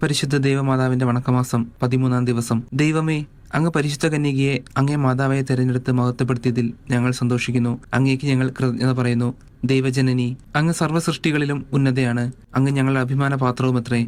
പരിശുദ്ധ ദൈവമാതാവിന്റെ വണക്കമാസം 13-ാം ദിവസം. ദൈവമേ, അങ്ങ് പരിശുദ്ധ കന്യകയെ അങ്ങേ മാതാവായി തെരഞ്ഞെടുത്ത് മഹത്വപ്പെടുത്തിയതിൽ ഞങ്ങൾ സന്തോഷിക്കുന്നു. അങ്ങേക്ക് ഞങ്ങൾ കൃതജ്ഞത പറയുന്നു. ദൈവജനനി, അങ്ങ് സർവ്വസൃഷ്ടികളിലും ഉന്നതയാണ്. അങ്ങ് ഞങ്ങളുടെ അഭിമാന പാത്രവുമത്രേ.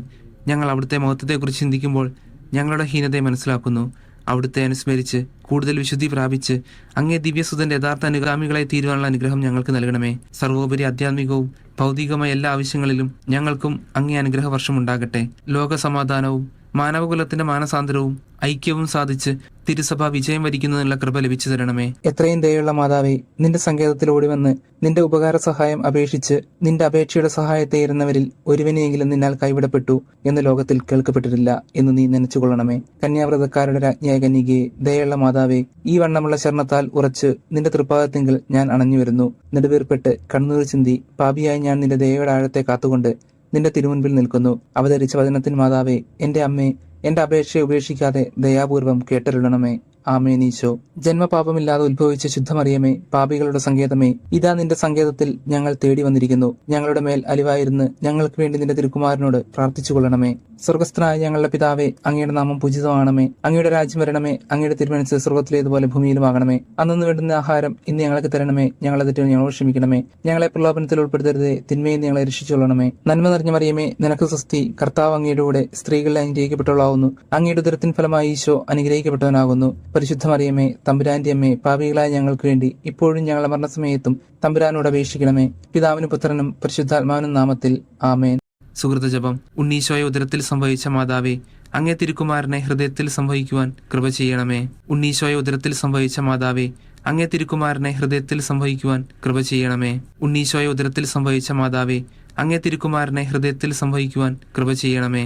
ഞങ്ങൾ അവിടുത്തെ മഹത്വത്തെക്കുറിച്ച് ചിന്തിക്കുമ്പോൾ ഞങ്ങളുടെ ഹീനതയെ മനസ്സിലാക്കുന്നു. അവിടുത്തെ അനുസ്മരിച്ച് കൂടുതൽ വിശുദ്ധി പ്രാപിച്ച് അങ്ങേ ദിവ്യസുതന്റെ യഥാർത്ഥ അനുഗാമികളായി തീരുവാനുള്ള അനുഗ്രഹം ഞങ്ങൾക്ക് നൽകണമേ. സർവോപരി ആധ്യാത്മികവും ഭൗതികമായ എല്ലാ ആവശ്യങ്ങളിലും ഞങ്ങൾക്കും അങ്ങേ അനുഗ്രഹ വർഷം ഉണ്ടാകട്ടെ. ലോക സമാധാനവും മാനവകുലത്തിന്റെ മാനസാന്തരവും ഐക്യവും സാധിച്ച് തിരുസഭ വിജയം വരിക്കുന്നതിനുള്ള കൃപ ലഭിച്ചു തരണമേ. എത്രയും ദയുള്ള മാതാവേ, നിന്റെ സങ്കേതത്തിൽ ഓടിവന്ന് നിന്റെ ഉപകാര സഹായം അപേക്ഷിച്ച് നിന്റെ അപേക്ഷയുടെ സഹായത്തെ ഇരുന്നവരിൽ ഒരുവനെയെങ്കിലും നിന്നാൽ കൈവിടപ്പെട്ടു എന്ന് ലോകത്തിൽ കേൾക്കപ്പെട്ടിട്ടില്ല എന്ന് നീ നനച്ചുകൊള്ളണമേ. കന്യാവ്രതക്കാരുടെ രാജ്ഞിയായ കന്യകയെ, ദയുള്ള മാതാവേ, ഈ വണ്ണമുള്ള ശരണത്താൽ ഉറച്ച് നിന്റെ തൃപ്പാദത്തിങ്കിൽ ഞാൻ അണഞ്ഞു വരുന്നു. നെടുവീർപ്പെട്ട് കണ്ണുനീർ ചിന്തി പാപിയായി ഞാൻ നിന്റെ ദയയുടെ ആഴത്തെ കാത്തുകൊണ്ട് നിന്റെ തിരുമുൻപിൽ നിൽക്കുന്നു. അവതരിച്ച വചനത്തിന് മാതാവേ, എന്റെ അമ്മേ, എന്റെ അപേക്ഷയെ ഉപേക്ഷിക്കാതെ ദയാപൂർവം കേട്ടരുളണമേ. ആമേൻ. ഈശോ, ജന്മപാപമില്ലാതെ ഉത്ഭവിച്ച ശുദ്ധമറിയമേ, പാപികളുടെ സങ്കേതമേ, ഇതാ നിന്റെ സങ്കേതത്തിൽ ഞങ്ങൾ തേടി വന്നിരിക്കുന്നു. ഞങ്ങളുടെ മേൽ അലിവായിരുന്ന് ഞങ്ങൾക്ക് വേണ്ടി നിന്റെ തിരുക്കുമാരനോട് പ്രാർത്ഥിച്ചു കൊള്ളണമേ. സ്വർഗസ്ഥനായ ഞങ്ങളുടെ പിതാവേ, അങ്ങയുടെ നാമം പൂജിതമാണമേ. അങ്ങയുടെ രാജ്യം വരണമേ. അങ്ങയുടെ തിരുമനസ് സ്വർഗത്തിലേതുപോലെ ഭൂമിയിലുമാകണമേ. അന്നു വേണ്ടുന്ന ആഹാരം ഇന്ന് ഞങ്ങൾക്ക് തരണമേ. ഞങ്ങളെ തെറ്റുകൾ ഞങ്ങളോട് ക്ഷമിക്കണമേ. ഞങ്ങളെ പ്രലോഭനത്തിൽ ഉൾപ്പെടുത്തരുതേ, തിന്മയെ ഞങ്ങളെ രക്ഷിച്ചുകൊള്ളണമേ. നന്മ നിറഞ്ഞ മറിയമേ, നിനക്ക് സ്വസ്തി. കർത്താവ് അങ്ങയുടെ കൂടെ സ്ത്രീകളിൽ അനുഗ്രഹിക്കപ്പെട്ടവളാവുന്നു. അങ്ങയുടെ ഉദരത്തിൻ ഫലമായി ഈശോ അനുഗ്രഹിക്കപ്പെട്ടവനാകുന്നു. പരിശുദ്ധ മറിയമേ, തമ്പുരാന്റെ അമ്മേ, പാപികളായ ഞങ്ങൾക്ക് വേണ്ടി ഇപ്പോഴും ഞങ്ങളുടെ മരണസമയത്തും തമ്പുരാനോട് അപേക്ഷിക്കണമേ. പിതാവിനും പുത്രനും പരിശുദ്ധാത്മാവിനും നാമത്തിൽ. ആമേൻ. സുഹൃതജപം. ഉണ്ണീശോയെ ഉദരത്തിൽ സംഭവിച്ച മാതാവേ, അങ്ങേ തിരുക്കുമാരനെ ഹൃദയത്തിൽ സംഭവിക്കുവാൻ കൃപ ചെയ്യണമേ. ഉണ്ണീശോയെ ഉദരത്തിൽ സംഭവിച്ച മാതാവേ, അങ്ങേ തിരുക്കുമാരനെ ഹൃദയത്തിൽ സംഭവിക്കുവാൻ കൃപ ചെയ്യണമേ. ഉണ്ണീശോയെ ഉദരത്തിൽ സംഭവിച്ച മാതാവേ, അങ്ങേ തിരുക്കുമാരനെ ഹൃദയത്തിൽ സംഭവിക്കുവാൻ കൃപ ചെയ്യണമേ.